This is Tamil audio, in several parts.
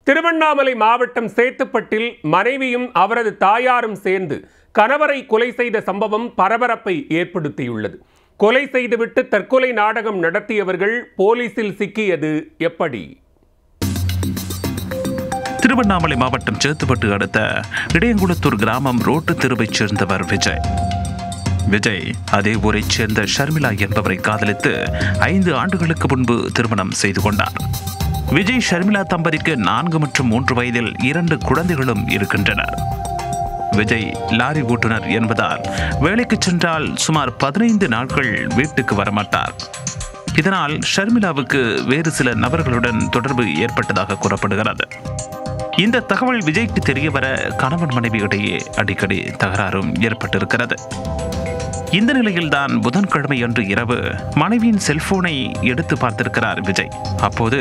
திருவண்ணாமலை மாவட்டம் சேத்துப்பட்டில் மனைவியும் அவரது தாயாரும் சேர்ந்து கணவரை கொலை செய்த சம்பவம் பரபரப்பை ஏற்படுத்தியுள்ளது. கொலை செய்துவிட்டு தற்கொலை நாடகம் நடத்தியவர்கள் போலீசில் சிக்கியது எப்படி? திருவண்ணாமலை மாவட்டம் சேத்துப்பட்டு அடுத்த இடையங்குளத்தூர் கிராமம் ரோட்டு தெருவைச் சேர்ந்தவர் விஜய் அதே ஊரைச் சேர்ந்த ஷர்மிளா என்பவரை காதலித்து 5 ஆண்டுகளுக்கு முன்பு திருமணம் செய்து கொண்டார். விஜய் ஷர்மிளா தம்பதிக்கு 4 மற்றும் 3 வயதில் 2 குழந்தைகளும் இருக்கின்றனர். விஜய் லாரி ஓட்டுநர் என்பதால் வேலைக்கு சென்றால் சுமார் 15 நாட்கள் வீட்டுக்கு வரமாட்டார். இதனால் ஷர்மிளாவுக்கு வேறு சில நபர்களுடன் தொடர்பு ஏற்பட்டதாக கூறப்படுகிறது. இந்த தகவல் விஜய்க்கு தெரியவர கணவன் மனைவி இடையே அடிக்கடி தகராறும் ஏற்பட்டிருக்கிறது. இந்த நிலையில்தான் புதன்கிழமை அன்று இரவு மனைவியின் செல்போனை எடுத்து பார்த்திருக்கிறார் விஜய். அப்போது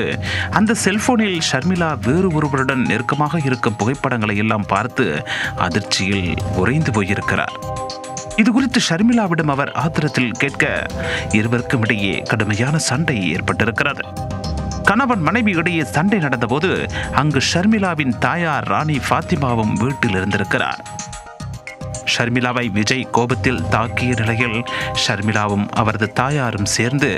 அந்த செல்போனில் ஷர்மிளா வேறு ஒருவருடன் நெருக்கமாக இருக்கும் புகைப்படங்களை எல்லாம் பார்த்து அதிர்ச்சியில் உறைந்து போயிருக்கிறார். இது குறித்து ஷர்மிளாவிடம் அவர் ஆத்திரத்தில் கேட்க இருவருக்கும் இடையே கடுமையான சண்டை ஏற்பட்டிருக்கிறது. கணவன் மனைவி இடையே சண்டை நடந்தபோது அங்கு ஷர்மிளாவின் தாயார் ராணி ஃபாத்திமாவும் வீட்டில் இருந்திருக்கிறார். ஷர்மிளாவை விஜய் கோபத்தில் தாக்கிய நிலையில் ஷர்மிளாவும் அவரது தாயாரும் சேர்ந்து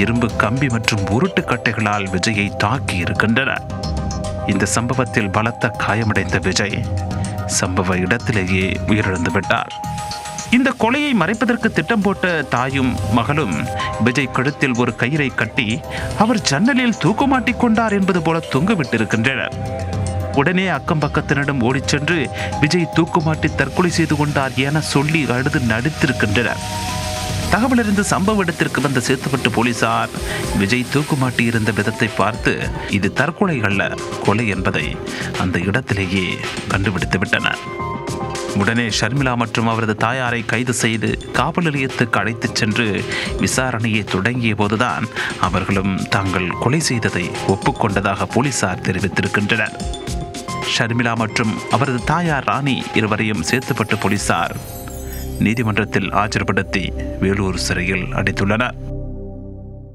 இரும்பு கம்பி மற்றும் உருட்டு கட்டைகளால் விஜயை தாக்கி இருக்கின்றனர். இந்த சம்பவத்தில் பலத்த காயமடைந்த விஜய் சம்பவ இடத்திலேயே உயிரிழந்து விட்டார். இந்த கொலையை மறைப்பதற்கு திட்டம் போட்ட தாயும் மகளும் விஜய் கழுத்தில் ஒரு கயிறை கட்டி அவர் ஜன்னலில் தூக்குமாட்டிக் கொண்டார் என்பது போல தொங்கவிட்டிருக்கின்றனர். உடனே அக்கம் பக்கத்தினரிடம் ஓடிச் சென்று விஜய் தூக்குமாட்டி தற்கொலை செய்து கொண்டார் என சொல்லி அழுது நடித்திருக்கின்றனர். தகவலறிந்து சம்பவ இடத்திற்கு வந்த சேத்துப்பட்டு போலீசார் விஜய் தூக்குமாட்டி இருந்த விதத்தை பார்த்து இது தற்கொலை அல்ல, கொலை என்பதை அந்த இடத்திலேயே கண்டுபிடித்து விட்டனர். உடனே ஷர்மிளா மற்றும் அவரது தாயாரை கைது செய்து காவல் நிலையத்துக்கு அழைத்துச் சென்று விசாரணையை தொடங்கிய போதுதான் அவர்களும் தாங்கள் கொலை செய்ததை ஒப்புக்கொண்டதாக போலீசார் தெரிவித்திருக்கின்றனர். ஷர்மிளா மற்றும் அவரது தாயார் ராணி இருவரையும் சேத்துப்பட்டு போலீசார் நீதிமன்றத்தில் ஆஜர்படுத்தி வேலூர் சிறையில் அடைத்துள்ளனர்.